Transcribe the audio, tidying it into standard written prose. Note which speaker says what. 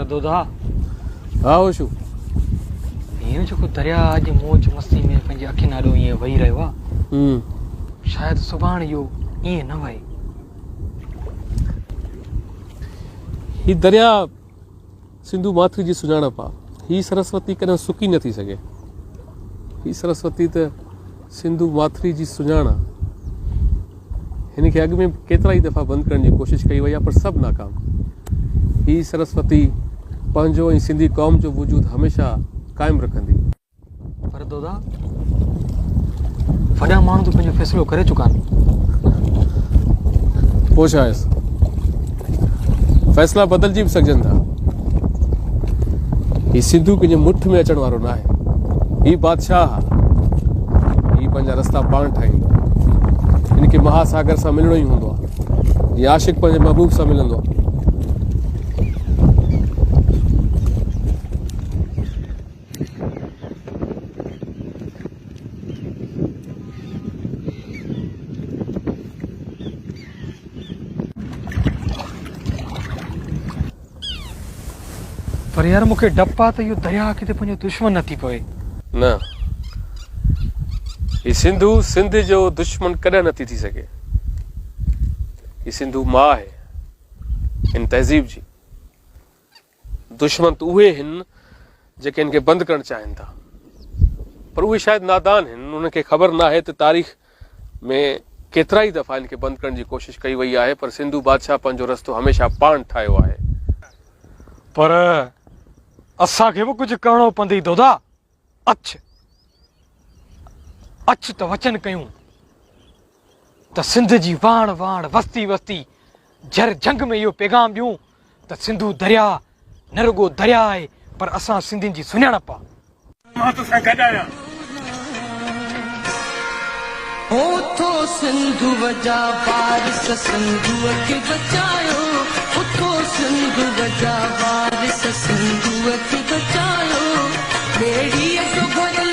Speaker 1: दोधा
Speaker 2: हाँ होशू
Speaker 1: ये जो दरिया आज मौज मस्ती में पंहिंजे अखियुनि आॾो ईअं वही रहियो आहे शायदि सुभाणे इहो ईअं न वहे
Speaker 2: ही दरिया सिंधु माथरी जी सुञाणप आहे ही सरस्वती कॾहिं सुकी न थी सघे ही सरस्वती त सिंधु माथरी जी सुञाण आहे हिन खे अॻु में केतिरा ई दफ़ा बंदि करण जी कोशिशि कई वई आहे पर सभु नाकाम ही सरस्वती पंहिंजो ऐं सिंधी क़ौम जो वजूद हमेशह क़ाइमु रखंदी
Speaker 1: पर दोदा वॾा माण्हू त पंहिंजो फ़ैसिलो करे चुका आहिनि
Speaker 2: पोइ छा आहे फ़ैसिला बदिलजी बि सघजनि था ही सिंधु कंहिंजे मुठ में अचण वारो न आहे ही बादशाह आहे ही पंहिंजा रस्ता पाण ठाहींदो हिन खे महासागर सां मिलणो ई हूंदो आहे या आशिक़ पंहिंजे महबूब सां मिलंदो आहे
Speaker 1: पर यार मूंखे डप आहे त इहो दरिया किथे पंहिंजो दुश्मन न थी पवे
Speaker 2: न ही सिंधु सिंध जो दुश्मन कॾहिं नथी थी सघे ही सिंधु मां आहे हिन तहज़ीब जी दुश्मन त उहे आहिनि जेके हिन खे बंदि करणु चाहिनि था पर उहे शायदि नादान आहिनि उन्हनि खे ख़बर न आहे त तारीख़ में केतिरा ई दफ़ा हिन खे बंदि करण जी कोशिशि कई वई आहे पर सिंधु बादशाह पंहिंजो रस्तो हमेशह पाण ठाहियो आहे
Speaker 1: पर असांखे बि कुझु करिणो पवंदी दोदा अच त वचन कयूं त सिंध जी वाण वाण वस्ती वस्ती जर जंग में इहो पैगाम ॾियूं त सिंधु दरिया न रुगो दरिया आहे पर असां सिंधियुनि जी सुञाणप आहे
Speaker 3: मां तोसां गॾु आहियां
Speaker 4: उथो सिंधु वजा बारिश सिंधुअ खे बचायो उथो सिंधु वजा बारिश सिंधुअ खे बचायो ॿेड़ीअ जो घर